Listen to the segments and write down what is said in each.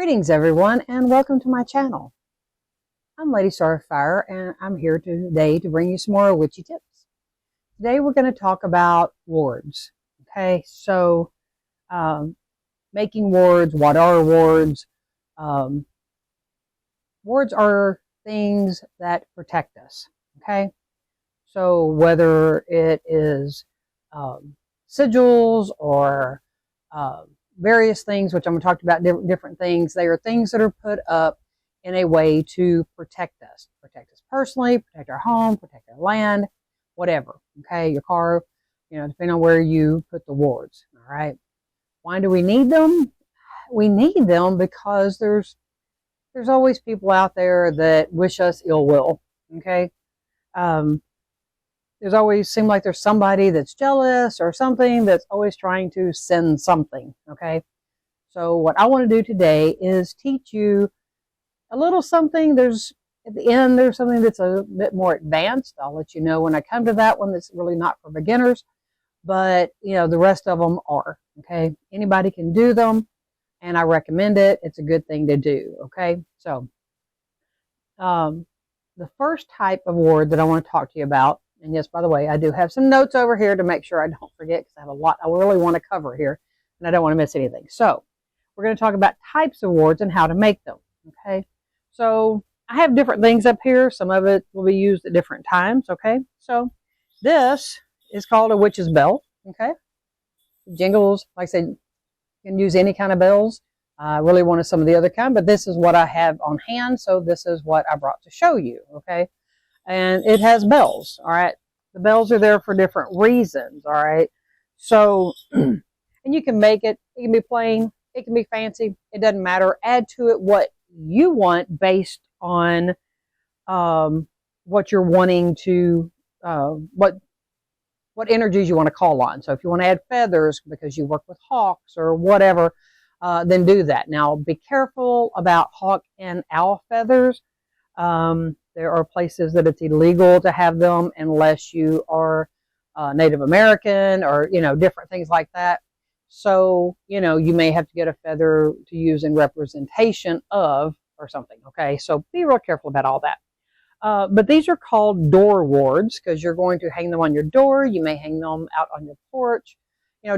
Greetings everyone and welcome to my channel. I'm Lady Starfire and I'm here today to bring you some more witchy tips. Today we're going to talk about wards. Okay, so making wards, what are wards? Wards are things that protect us. Okay, so whether it is sigils or various things, which I'm going to talk about different things. They are things that are put up in a way to protect us personally, protect our home, protect our land, whatever. Okay, your car, depending on where you put the wards. All right. Why do we need them? We need them because there's always people out there that wish us ill will. Okay. There's always seems like there's somebody that's jealous or something that's always trying to send something, okay? So what I want to do today is teach you a little something. At the end, there's something that's a bit more advanced. I'll let you know when I come to that one that's really not for beginners, but, the rest of them are, okay? Anybody can do them, and I recommend it. It's a good thing to do, okay? So the first type of ward that I want to talk to you about, and yes, by the way, I do have some notes over here to make sure I don't forget because I have a lot I really want to cover here and I don't want to miss anything. So we're going to talk about types of wards and how to make them. Okay, so I have different things up here. Some of it will be used at different times. Okay, so this is called a witch's bell. Okay, jingles, like I said, you can use any kind of bells. I really wanted some of the other kind, but this is what I have on hand, so this is what I brought to show you. Okay. And it has bells, all right? The bells are there for different reasons, all right? So, and you can make it. It can be plain. It can be fancy. It doesn't matter. Add to it what you want based on what you're wanting to, what energies you want to call on. So if you want to add feathers because you work with hawks or whatever, then do that. Now, be careful about hawk and owl feathers. There are places that it's illegal to have them unless you are Native American or, different things like that. So, you may have to get a feather to use in representation of or something. Okay, so be real careful about all that. But these are called door wards because you're going to hang them on your door. You may hang them out on your porch,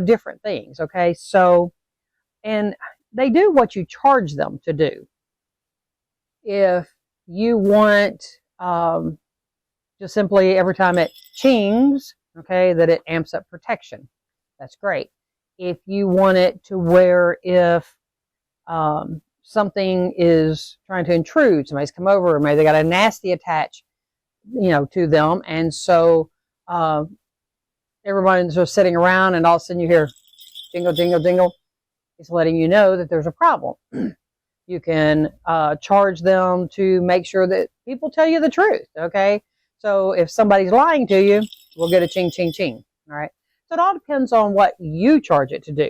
different things. Okay, so, and they do what you charge them to do. If you want just simply every time it chings, okay, that it amps up protection. That's great. If you want it to where if something is trying to intrude, somebody's come over, or maybe they got a nasty attach, to them, and so everybody's just sitting around, and all of a sudden you hear jingle, jingle, jingle. It's letting you know that there's a problem. You can charge them to make sure that people tell you the truth, okay? So if somebody's lying to you, we'll get a ching, ching, ching, all right? So it all depends on what you charge it to do.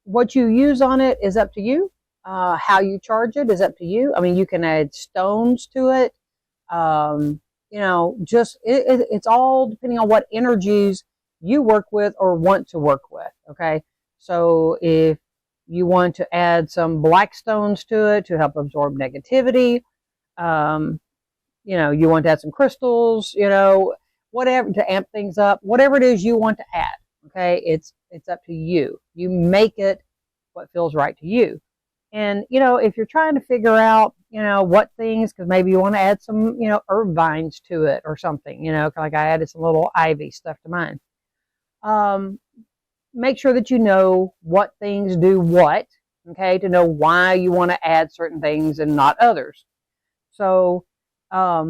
What you use on it is up to you. How you charge it is up to you. I mean, you can add stones to it. It's all depending on what energies you work with or want to work with, okay? So if you want to add some black stones to it to help absorb negativity. You want to add some crystals, whatever to amp things up, whatever it is you want to add. Okay. It's up to you. You make it what feels right to you. And, if you're trying to figure out, what things, because maybe you want to add some, herb vines to it or something, like I added some little ivy stuff to mine. Make sure that you know what things do what, okay, to know why you want to add certain things and not others. So, a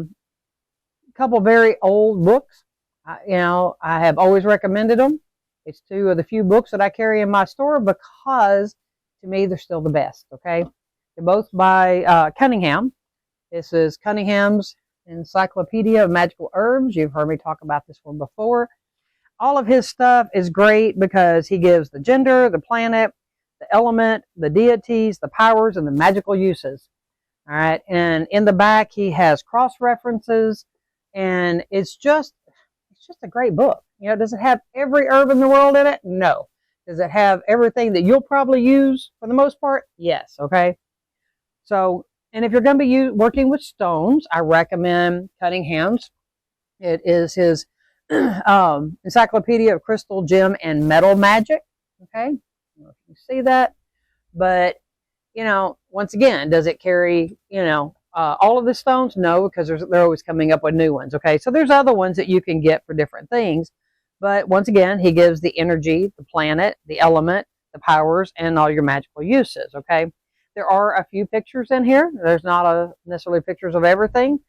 couple very old books, I have always recommended them. It's two of the few books that I carry in my store because, to me, they're still the best, okay? They're both by Cunningham. This is Cunningham's Encyclopedia of Magical Herbs. You've heard me talk about this one before. All of his stuff is great because he gives the gender, the planet, the element, the deities, the powers, and the magical uses. All right. And in the back, he has cross references, and it's just a great book. Does it have every herb in the world in it? No. Does it have everything that you'll probably use for the most part? Yes. Okay. So, and if you're going to be working with stones, I recommend Cunningham's. It is his Encyclopedia of Crystal, Gem, and Metal Magic. Okay, I don't know if you see that, but you know, once again, does it carry, you know, all of the stones? No, because they're always coming up with new ones. Okay, so there's other ones that you can get for different things, but once again, he gives the energy, the planet, the element, the powers, and all your magical uses. Okay, there are a few pictures in here. There's not necessarily pictures of everything,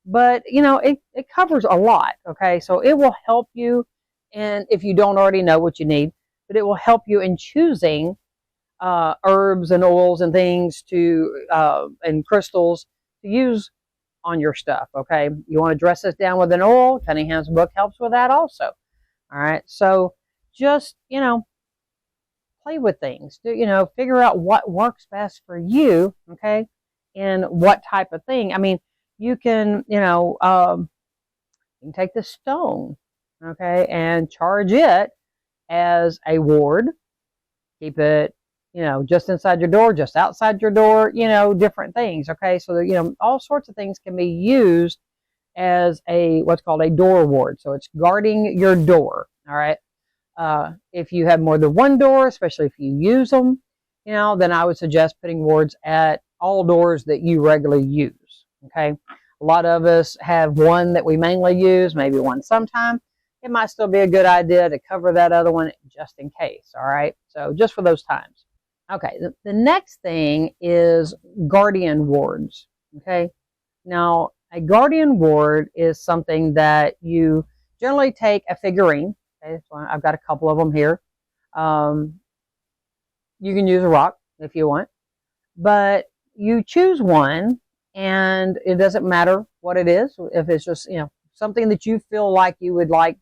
but you know, it covers a lot. Okay, so it will help you, and if you don't already know what you need, but it will help you in choosing herbs and oils and things to and crystals to use on your stuff. Okay, you want to dress this down with an oil? Cunningham's book helps with that also. All right, so just, you know, play with things. You know, figure out what works best for you. Okay, and what type of thing. I mean, you can, you know, you can take the stone, okay, and charge it as a ward. Keep it, you know, just inside your door, just outside your door, you know, different things. Okay, so you know, all sorts of things can be used as a what's called a door ward. So it's guarding your door. All right. If you have more than one door, especially if you use them, you know, then I would suggest putting wards at all doors that you regularly use. Okay, a lot of us have one that we mainly use, maybe one sometime. It might still be a good idea to cover that other one just in case. All right, so just for those times. Okay, the next thing is guardian wards. Okay, now a guardian ward is something that you generally take a figurine. Okay, so I've got a couple of them here. You can use a rock if you want, but you choose one, and it doesn't matter what it is. If it's just, you know, something that you feel like you would like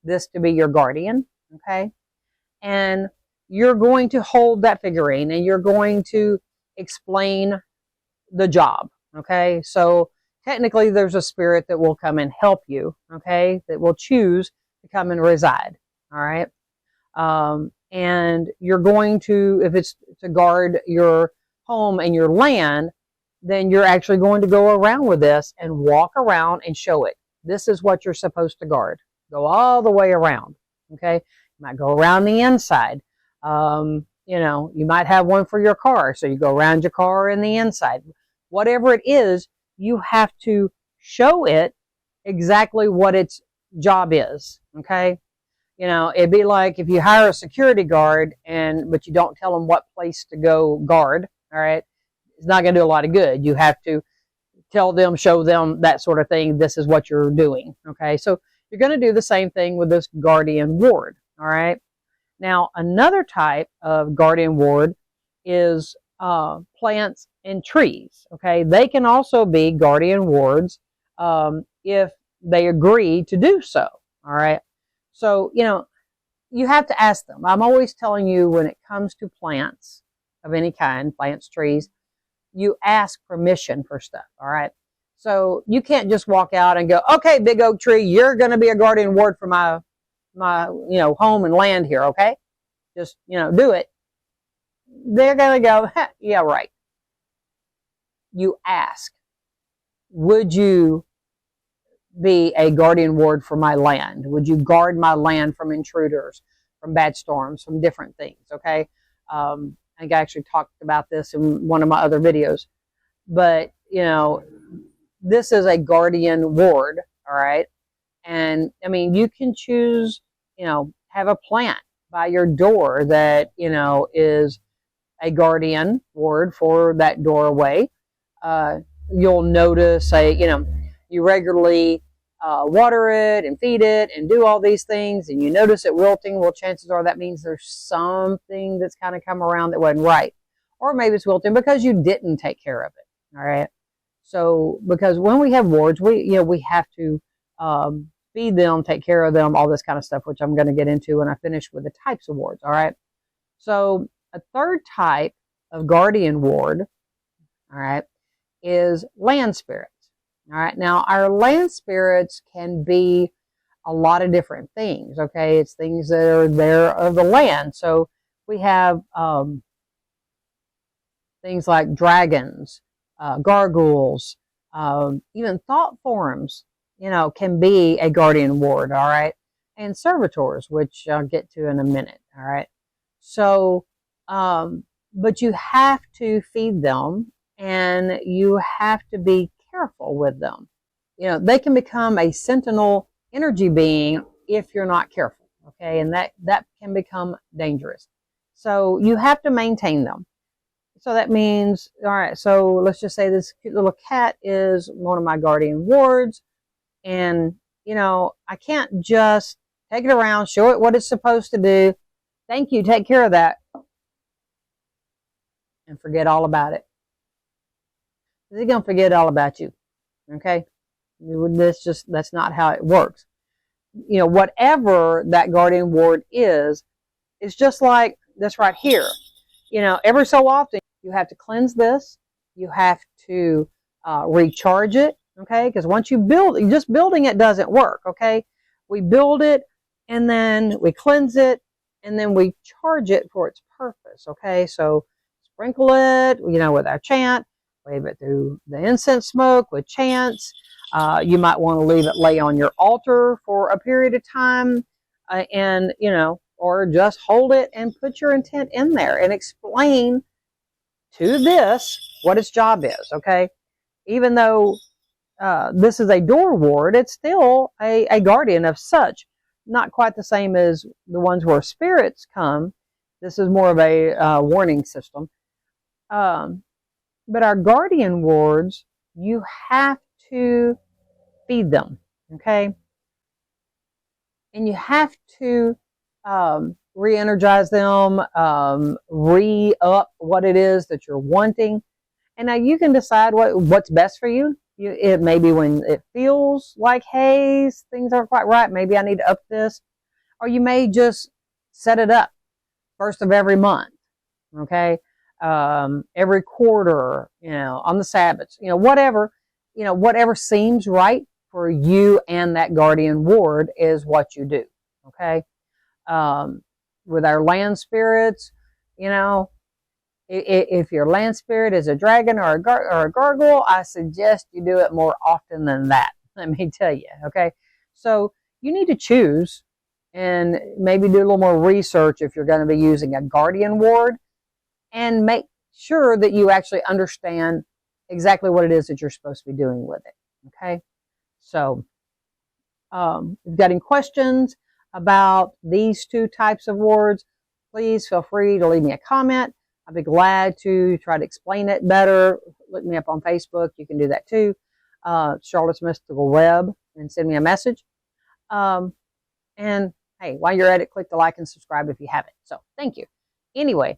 this to be your guardian, okay, and you're going to hold that figurine and you're going to explain the job. Okay, so technically there's a spirit that will come and help you, okay, that will choose to come and reside. All right, and you're going to, if it's to guard your home and your land, then you're actually going to go around with this and walk around and show it. This is what you're supposed to guard. Go all the way around. Okay, you might go around the inside. You know, you might have one for your car, so you go around your car and the inside. Whatever it is, you have to show it exactly what its job is. Okay, you know, it'd be like if you hire a security guard but you don't tell them what place to go guard. All right, it's not going to do a lot of good. You have to tell them, show them, that sort of thing. This is what you're doing. Okay, so you're going to do the same thing with this guardian ward. All right. Now, another type of guardian ward is plants and trees. Okay, they can also be guardian wards if they agree to do so. All right, so you know, you have to ask them. I'm always telling you, when it comes to plants of any kind, plants, trees, you ask permission for stuff. All right, so you can't just walk out and go, okay, big oak tree, you're going to be a guardian ward for my you know, home and land here. Okay, just, you know, do it. They're going to go, yeah, right. You ask, would you be a guardian ward for my land? Would you guard my land from intruders, from bad storms, from different things? Okay, I think I actually talked about this in one of my other videos, but you know, this is a guardian ward. All right, and I mean, you can choose, you know, have a plant by your door that, you know, is a guardian ward for that doorway. You'll notice, you know, you regularly water it and feed it and do all these things, and you notice it wilting. Well, chances are that means there's something that's kind of come around that wasn't right, or maybe it's wilting because you didn't take care of it. All right, so because when we have wards, we have to feed them, take care of them, all this kind of stuff, which I'm going to get into when I finish with the types of wards. All right, so a third type of guardian ward, all right, is land spirits. All right, now our land spirits can be a lot of different things. Okay, it's things that are there of the land. So we have things like dragons, gargoyles, even thought forms, can be a guardian ward, all right? And servitors, which I'll get to in a minute, all right? So, but you have to feed them, and you have to be careful with them. They can become a sentinel energy being if you're not careful, okay? And that can become dangerous. So you have to maintain them. So that means, all right, so let's just say this cute little cat is one of my guardian wards, and, I can't just take it around, show it what it's supposed to do. Thank you, take care of that, and forget all about it. They're going to forget all about you, okay? That's not how it works. Whatever that guardian ward is, it's just like this right here. Every so often, you have to cleanse this. You have to recharge it, okay? Because once you build, just building it doesn't work, okay? We build it, and then we cleanse it, and then we charge it for its purpose, okay? So sprinkle it, with our chant, wave it through the incense smoke with chants. You might want to leave it lay on your altar for a period of time, and, or just hold it and put your intent in there and explain to this what its job is, okay? Even though this is a door ward, it's still a guardian of such. Not quite the same as the ones where spirits come. This is more of a warning system. But our guardian wards, you have to feed them, okay? And you have to re-energize them, re-up what it is that you're wanting. And now you can decide what's best for you. It may be when it feels like, hey, things aren't quite right, maybe I need to up this. Or you may just set it up first of every month, okay? Every quarter, on the Sabbaths, whatever seems right for you and that guardian ward is what you do, okay? With our land spirits, if your land spirit is a dragon or a gargoyle, I suggest you do it more often than that. Let me tell you, okay? So you need to choose and maybe do a little more research if you're going to be using a guardian ward, and make sure that you actually understand exactly what it is that you're supposed to be doing with it, okay? So if you've got any questions about these two types of wards, please feel free to leave me a comment. I'd be glad to try to explain it better. Look me up on Facebook. You can do that too. Charlotte's Mystical Web, and send me a message. And hey, while you're at it, click the like and subscribe if you haven't. So thank you. Anyway,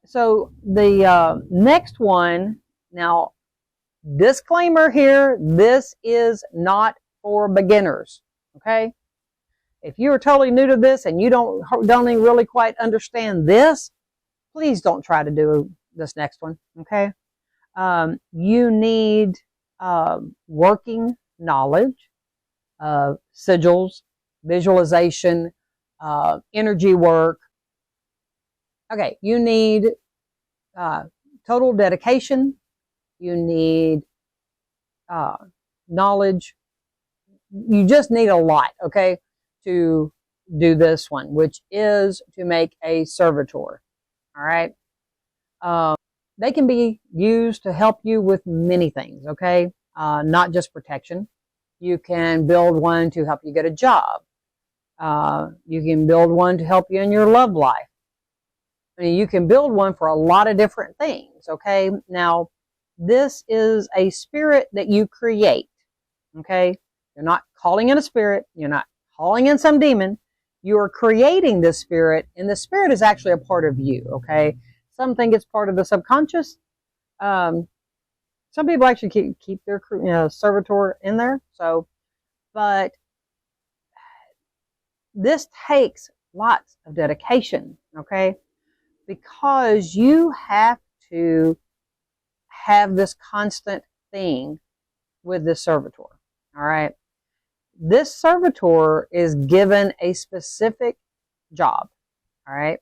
so the next one, now disclaimer here, this is not for beginners, okay? If you are totally new to this and you don't even really quite understand this, please don't try to do this next one, okay? You need working knowledge of sigils, visualization, energy work. Okay, you need total dedication. You need knowledge. You just need a lot, okay, to do this one, which is to make a servitor. All right. They can be used to help you with many things, okay? Not just protection. You can build one to help you get a job. You can build one to help you in your love life. I mean, you can build one for a lot of different things, okay? Now, this is a spirit that you create, okay? You're not calling in a spirit. You're not calling in some demon. You are creating this spirit, and the spirit is actually a part of you, okay? Some think it's part of the subconscious. Some people actually keep their servitor in there. So, but this takes lots of dedication, okay? Because you have to have this constant thing with this servitor, all right? This servitor is given a specific job, all right?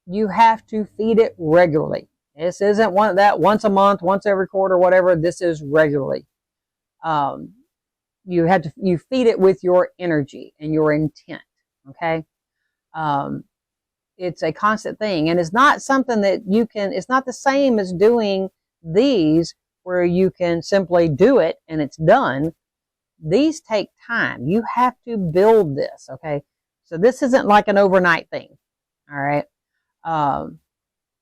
You have to feed it regularly. This isn't once a month, once every quarter, whatever. This is regularly. You feed it with your energy and your intent. Okay. It's a constant thing, and it's not something that it's not the same as doing these where you can simply do it and it's done. These take time. You have to build this. Okay. So this isn't like an overnight thing. All right.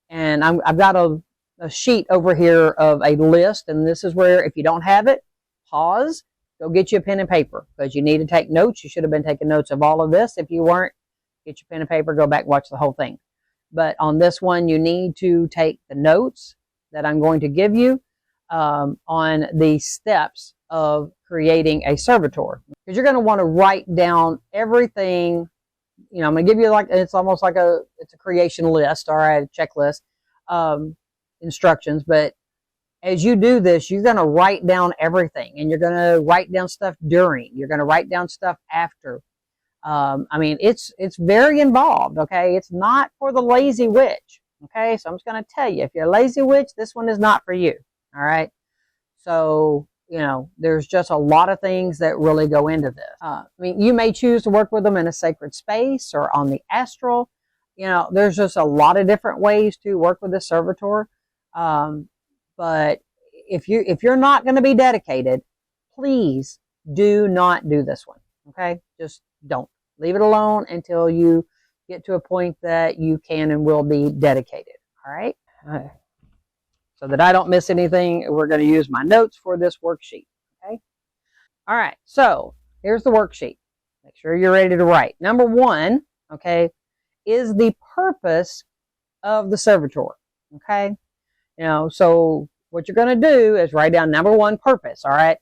And I've got a sheet over here of a list, and this is where, if you don't have it, pause, go get you a pen and paper, because you need to take notes. You should have been taking notes of all of this. If you weren't, get your pen and paper, go back and watch the whole thing. But on this one, you need to take the notes that I'm going to give you on the steps of creating a servitor, because you're going to want to write down everything. You know, I'm going to give you it's almost like it's a creation list, all right, a checklist, instructions. But as you do this, you're going to write down everything, and you're going to write down stuff during. You're going to write down stuff after. I mean, it's very involved. Okay, it's not for the lazy witch. Okay, so I'm just going to tell you, if you're a lazy witch, this one is not for you. All right, so you know, there's just a lot of things that really go into this. I mean, you may choose to work with them in a sacred space or on the astral. You know, there's just a lot of different ways to work with the servitor. But if you're not going to be dedicated, please do not do this one. Okay, just don't. Leave it alone until you get to a point that you can and will be dedicated. All right. So that I don't miss anything, we're going to use my notes for this worksheet. Okay. All right. So here's the worksheet. Make sure you're ready to write. Number 1, okay, is the purpose of the servitor. Okay. You know, so what you're going to do is write down number 1, purpose. All right.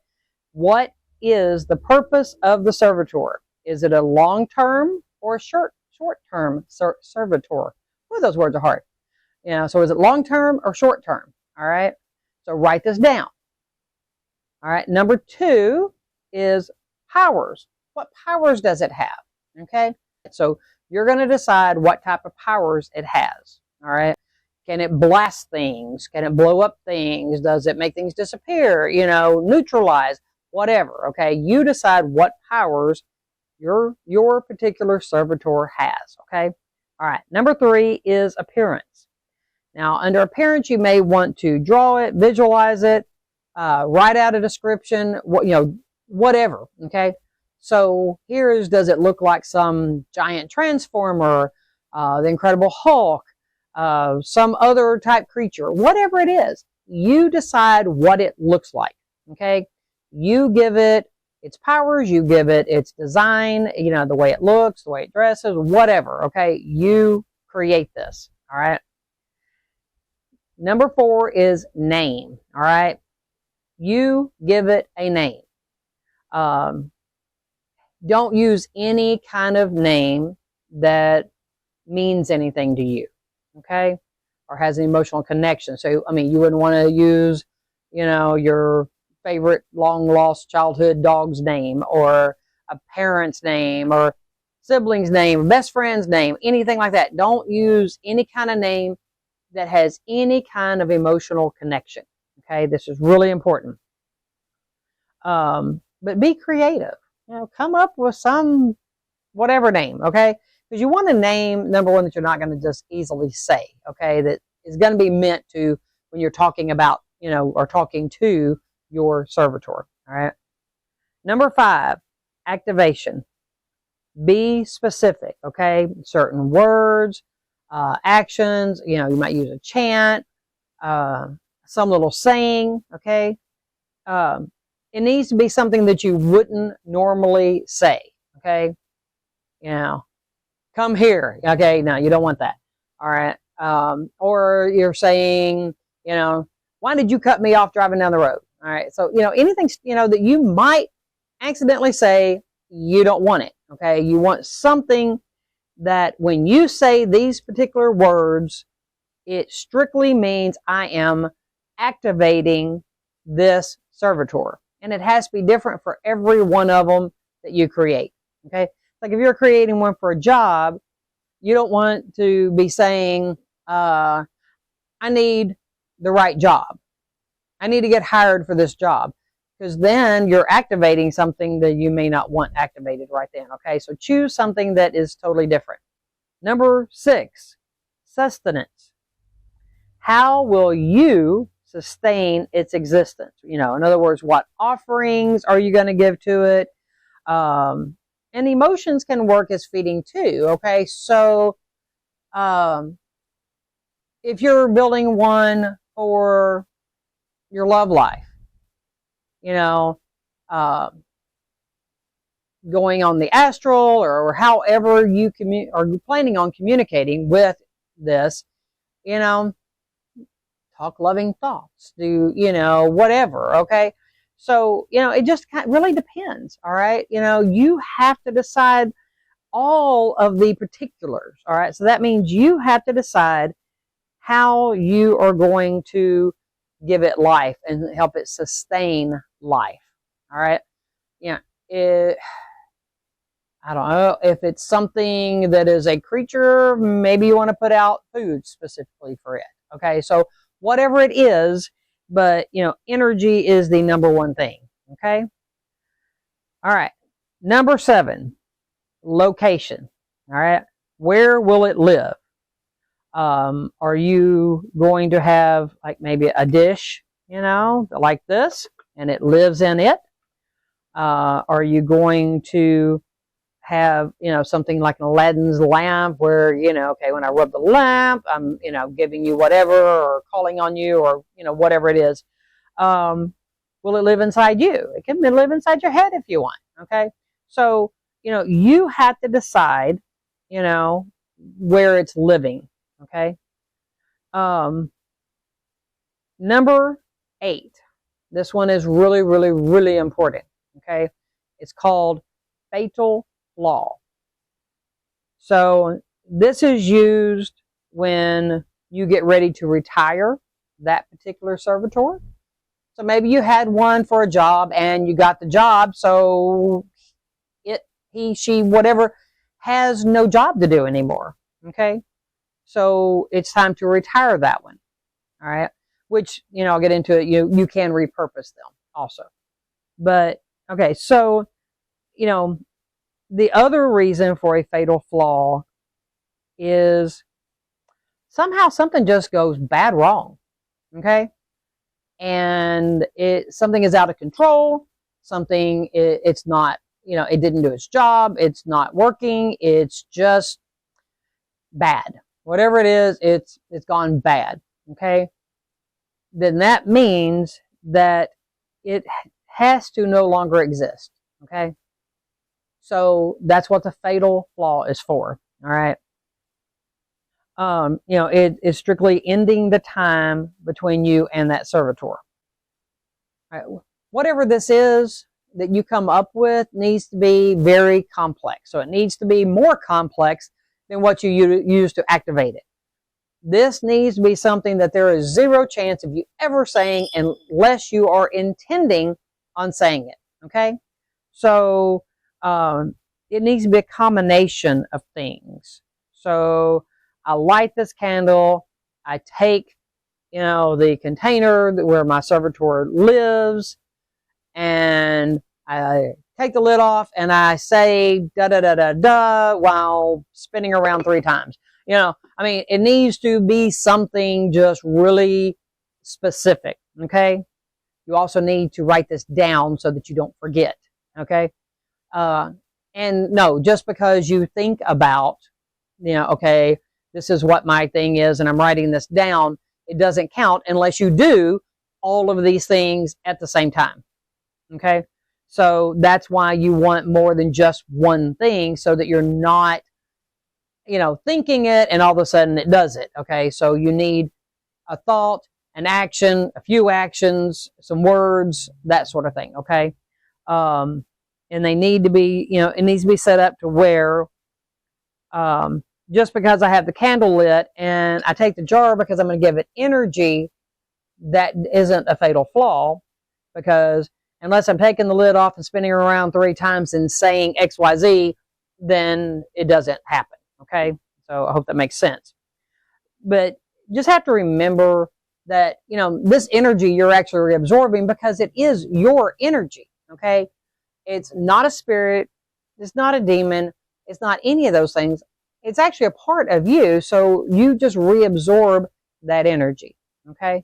What is the purpose of the servitor? Is it a long-term or a short-term servitor? Well, those words are hard. You know, so is it long-term or short-term? All right. So write this down. All right. Number 2 is powers. What powers does it have? Okay. So you're going to decide what type of powers it has. All right. Can it blast things? Can it blow up things? Does it make things disappear? You know, neutralize, whatever. Okay. You decide what powers your particular servitor has. Okay. All right. Number 3 is appearance. Now, under appearance, you may want to draw it, visualize it, write out a description, whatever. Okay. So does it look like some giant transformer, the Incredible Hulk, some other type creature, whatever it is, you decide what it looks like. Okay. You give it its powers, you give it its design, you know, the way it looks, the way it dresses, whatever. Okay. You create this. All right. Number 4 is name. All right. You give it a name. Don't use any kind of name that means anything to you. Okay. Or has an emotional connection. So, I mean, you wouldn't want to use, you know, your favorite long lost childhood dog's name, or a parent's name, or sibling's name, best friend's name, anything like that. Don't use any kind of name that has any kind of emotional connection. Okay, this is really important. But be creative. You know, come up with some whatever name. Okay, because you want a name, number 1, that you're not going to just easily say. Okay, that is going to be meant to when you're talking about, you know, or talking to your servitor. All right. Number 5, activation. Be specific. Okay, certain words. Actions, you know, you might use a chant, some little saying, okay? It needs to be something that you wouldn't normally say, okay? You know, come here, okay? No, you don't want that, all right? Or you're saying, you know, why did you cut me off driving down the road? All right, so, you know, anything, you know, that you might accidentally say, you don't want it, okay? You want something that when you say these particular words, it strictly means I am activating this servitor. And it has to be different for every one of them that you create. Okay? Like if you're creating one for a job, you don't want to be saying, I need the right job. I need to get hired for this job. Because then you're activating something that you may not want activated right then. Okay, so choose something that is totally different. Number 6, sustenance. How will you sustain its existence? You know, in other words, what offerings are you going to give to it? And emotions can work as feeding too. Okay, so if you're building one for your love life, you know, going on the astral or however you are planning on communicating with this, you know, talk loving thoughts, do, you know, whatever. Okay. So, you know, it just really depends. All right. You know, you have to decide all of the particulars. All right. So that means you have to decide how you are going to give it life and help it sustain life. All right. Yeah. I don't know if it's something that is a creature, maybe you want to put out food specifically for it. Okay. So whatever it is, but you know, energy is the number one thing. Okay. All right. Number 7, location. All right. Where will it live? Are you going to have like maybe a dish, you know, like this, and it lives in it? Are you going to have, you know, something like an Aladdin's lamp where, you know, okay, when I rub the lamp, I'm, you know, giving you whatever or calling on you or, you know, whatever it is. Will it live inside you? It can live inside your head if you want. Okay. So, you know, you have to decide, you know, where it's living. Okay. Number 8. This one is really, really, really important. Okay. It's called fatal flaw. So this is used when you get ready to retire that particular servitor. So maybe you had one for a job and you got the job, so he, she, whatever, has no job to do anymore. Okay. So it's time to retire that one. All right. Which, you know, I'll get into it. You can repurpose them also. But, okay. So, you know, the other reason for a fatal flaw is somehow something just goes bad wrong. Okay. And something is out of control. Something, it's not, you know, it didn't do its job. It's not working. It's just bad. Whatever it is, it's gone bad. Okay. Then that means that it has to no longer exist. Okay. So that's what the fatal flaw is for. All right. You know, it is strictly ending the time between you and that servitor. All right. Whatever this is that you come up with needs to be very complex. So it needs to be more complex than what you use to activate it. This needs to be something that there is zero chance of you ever saying unless you are intending on saying it. Okay. So, it needs to be a combination of things. So I light this candle. I take, you know, the container where my servitor lives, and I take the lid off and I say da da da da da while spinning around 3 times. You know, I mean, it needs to be something just really specific. Okay. You also need to write this down so that you don't forget. Okay. And no, just because you think about, you know, okay, this is what my thing is and I'm writing this down, it doesn't count unless you do all of these things at the same time. Okay. So that's why you want more than just one thing, so that you're not, you know, thinking it and all of a sudden it does it. Okay. So you need a thought, an action, a few actions, some words, that sort of thing. Okay. And they need to be, you know, it needs to be set up to where, just because I have the candle lit and I take the jar because I'm going to give it energy, that isn't a fatal flaw, because unless I'm taking the lid off and spinning it around 3 times and saying XYZ, then it doesn't happen. Okay. So I hope that makes sense. But just have to remember that, you know, this energy you're actually reabsorbing because it is your energy, okay? It's not a spirit. It's not a demon. It's not any of those things. It's actually a part of you, so you just reabsorb that energy, okay?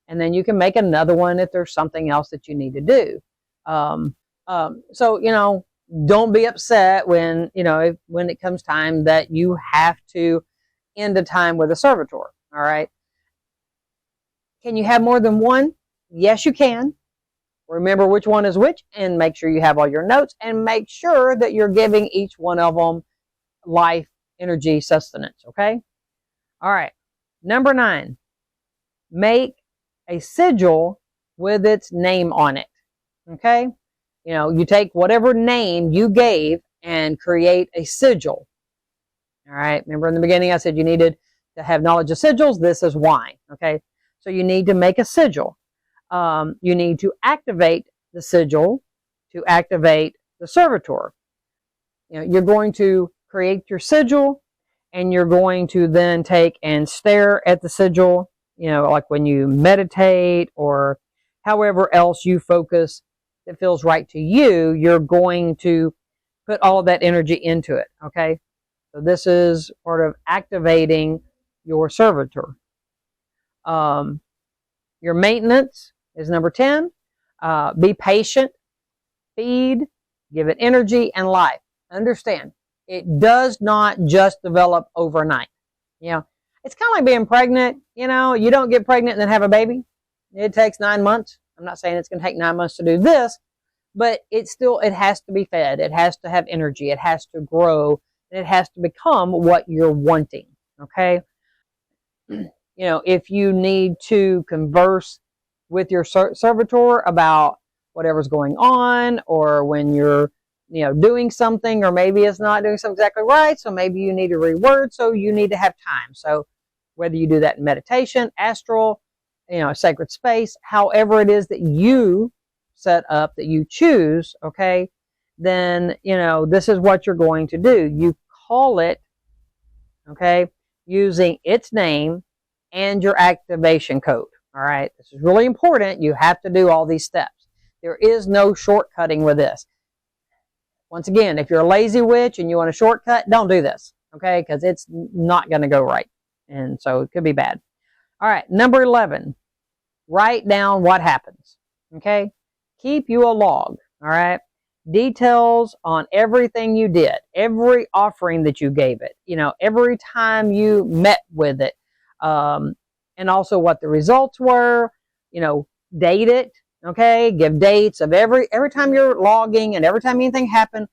And then you can make another one if there's something else that you need to do. So, you know, don't be upset when, you know, when it comes time that you have to end a time with a servitor, all right? Can you have more than one? Yes, you can. Remember which one is which, and make sure you have all your notes, and make sure that you're giving each one of them life, energy, sustenance, okay? All right. Number 9, make a sigil with its name on it, okay? You know, you take whatever name you gave and create a sigil, all right? Remember in the beginning I said you needed to have knowledge of sigils. This is why, okay? So you need to make a sigil. You need to activate the sigil to activate the servitor. You know, you're going to create your sigil, and you're going to then take and stare at the sigil, you know, like when you meditate or however else you focus that feels right to you, you're going to put all of that energy into it, okay? So this is part of activating your servitor. Your maintenance is number 10. Be patient, feed, give it energy and life. Understand, it does not just develop overnight. You know, it's kind of like being pregnant. You know, you don't get pregnant and then have a baby. It takes 9 months. I'm not saying it's going to take 9 months to do this, but it has to be fed. It has to have energy. It has to grow. And it has to become what you're wanting. Okay. You know, if you need to converse with your servitor about whatever's going on, or when you're, you know, doing something, or maybe it's not doing something exactly right, so maybe you need to reword, so you need to have time. So whether you do that in meditation, astral, you know, sacred space, however it is that you set up, that you choose, okay, then, you know, this is what you're going to do. You call it, okay, using its name and your activation code. All right, this is really important. You have to do all these steps. There is no shortcutting with this. Once again, if you're a lazy witch and you want a shortcut, don't do this, okay, because it's not going to go right, and so it could be bad. All right, number 11, write down what happens, okay? Keep you a log, all right? Details on everything you did, every offering that you gave it, you know, every time you met with it, and also what the results were, you know, date it, okay? Give dates of every time you're logging, and every time anything happened,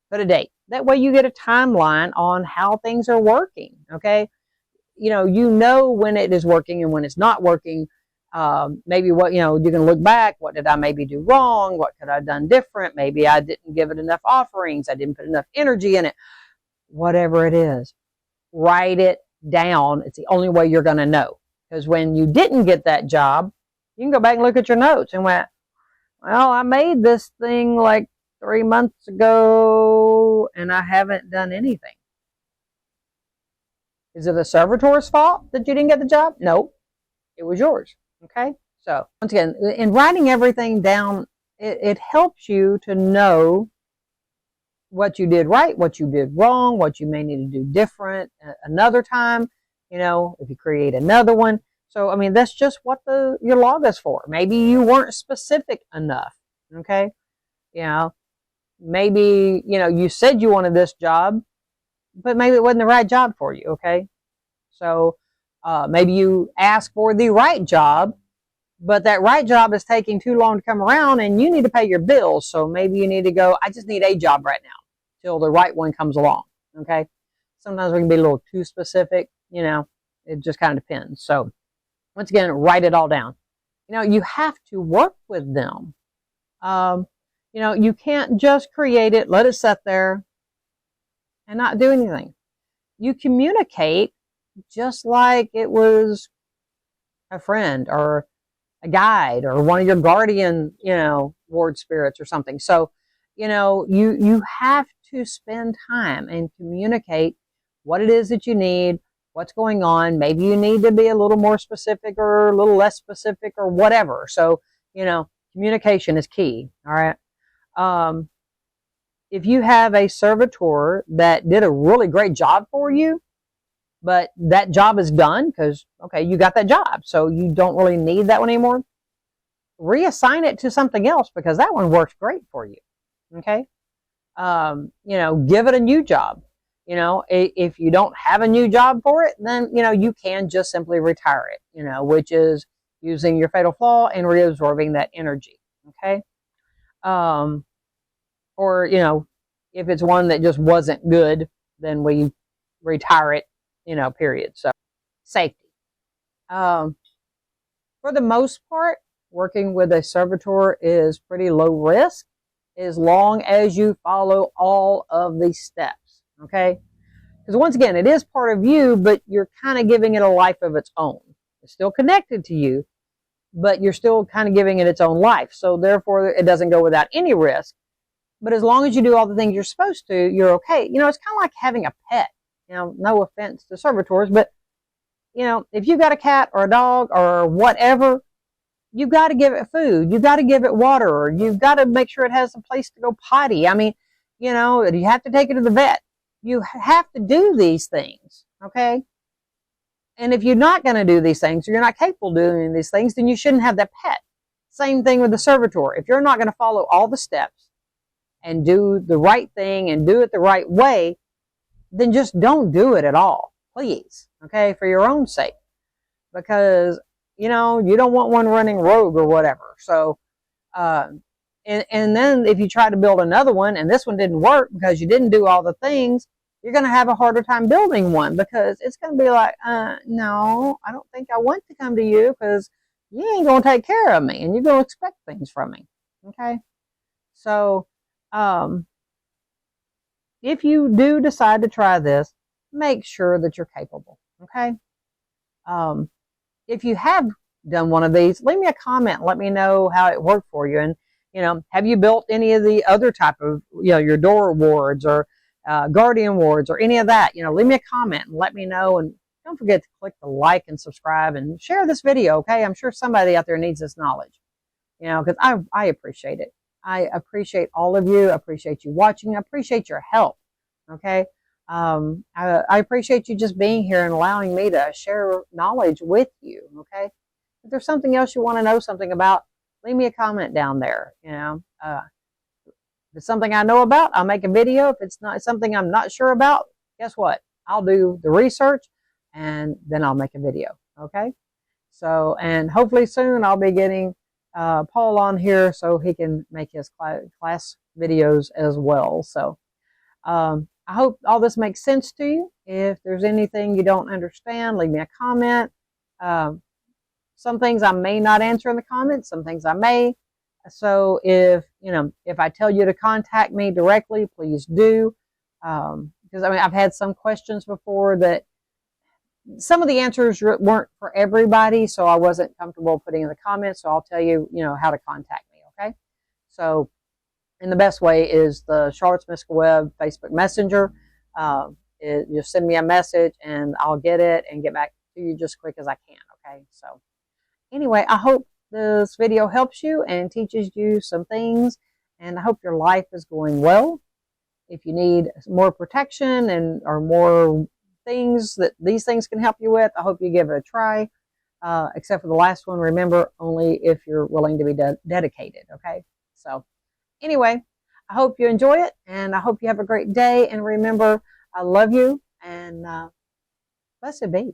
put a date. That way you get a timeline on how things are working, okay? You know when it is working and when it's not working. Maybe what, you know, you can look back. What did I maybe do wrong? What could I have done different? Maybe I didn't give it enough offerings. I didn't put enough energy in it. Whatever it is, write it down. It's the only way you're going to know. Because when you didn't get that job, you can go back and look at your notes and went, well, I made this thing like 3 months ago and I haven't done anything. Is it the servitor's fault that you didn't get the job? No, it was yours. Okay. So once again, in writing everything down, it helps you to know what you did right, what you did wrong, what you may need to do different another time, you know, if you create another one. So, I mean, that's just what your log is for. Maybe you weren't specific enough. Okay. You know, maybe, you know, you said you wanted this job, but maybe it wasn't the right job for you. Okay. So, maybe you asked for the right job, but that right job is taking too long to come around and you need to pay your bills. So maybe you need to go, I just need a job right now till the right one comes along. Okay. Sometimes we can be a little too specific, you know, it just kind of depends. So once again, write it all down. You know, you have to work with them. You know, you can't just create it, let it sit there and not do anything. You communicate just like it was a friend or a guide or one of your guardian, you know, ward spirits or something. So, you know, you have to spend time and communicate what it is that you need, what's going on. Maybe you need to be a little more specific or a little less specific or whatever. So, communication is key. All right. If you have a servitor that did a really great job for you, but that job is done because, okay, you got that job, so you don't really need that one anymore, reassign it to something else because that one works great for you. Okay. Give it a new job. If you don't have a new job for it, then, you can just simply retire it, which is using your fatal flaw and reabsorbing that energy. Okay. Or, if it's one that just wasn't good, then we retire it, period. So safety. For the most part, working with a servitor is pretty low risk as long as you follow all of these steps. Okay. Because once again, it is part of you, but you're kind of giving it a life of its own. It's still connected to you, but you're still kind of giving it its own life. So therefore, it doesn't go without any risk. But as long as you do all the things you're supposed to, you're okay. It's kind of like having a pet. No offense to servitors, but, if you got a cat or a dog or whatever, you've got to give it food. You've got to give it water. You've got to make sure it has a place to go potty. I mean, you have to take it to the vet. You have to do these things, okay? And if you're not going to do these things, or you're not capable of doing these things, then you shouldn't have that pet. Same thing with the servitor. If you're not going to follow all the steps and do the right thing and do it the right way, then just don't do it at all, please, okay, for your own sake. Because, you don't want one running rogue or whatever. So, and then if you try to build another one and this one didn't work because you didn't do all the things, you're going to have a harder time building one because it's going to be like, no, I don't think I want to come to you because you ain't going to take care of me and you're going to expect things from me, okay? So, if you do decide to try this, make sure that you're capable, okay? If you have done one of these, leave me a comment. Let me know how it worked for you. And, have you built any of the other type of, your door wards or guardian wards or any of that? Leave me a comment and let me know. And don't forget to click the like and subscribe and share this video, okay? I'm sure somebody out there needs this knowledge, because I appreciate it. I appreciate all of you. I appreciate you watching. I appreciate your help. Okay. I appreciate you just being here and allowing me to share knowledge with you. Okay. If there's something else you want to know something about, leave me a comment down there. If it's something I know about, I'll make a video. If it's not something I'm not sure about, guess what? I'll do the research and then I'll make a video. Okay. So, and hopefully soon I'll be getting Paul on here so he can make his class videos as well. So I hope all this makes sense to you. If there's anything you don't understand, leave me a comment. Some things I may not answer in the comments, some things I may. So if I tell you to contact me directly, please do. Because I've had some questions before that some of the answers weren't for everybody, so I wasn't comfortable putting in the comments, so I'll tell you, how to contact me, okay? So, and the best way is the Charlotte's Mystical Web Facebook Messenger. Just send me a message, and I'll get it and get back to you just as quick as I can, okay? So, anyway, I hope this video helps you and teaches you some things, and I hope your life is going well. If you need more protection or more things that these things can help you with, I hope you give it a try. Except for the last one, remember, only if you're willing to be dedicated, okay? So anyway, I hope you enjoy it, and I hope you have a great day, and remember, I love you, and blessed be.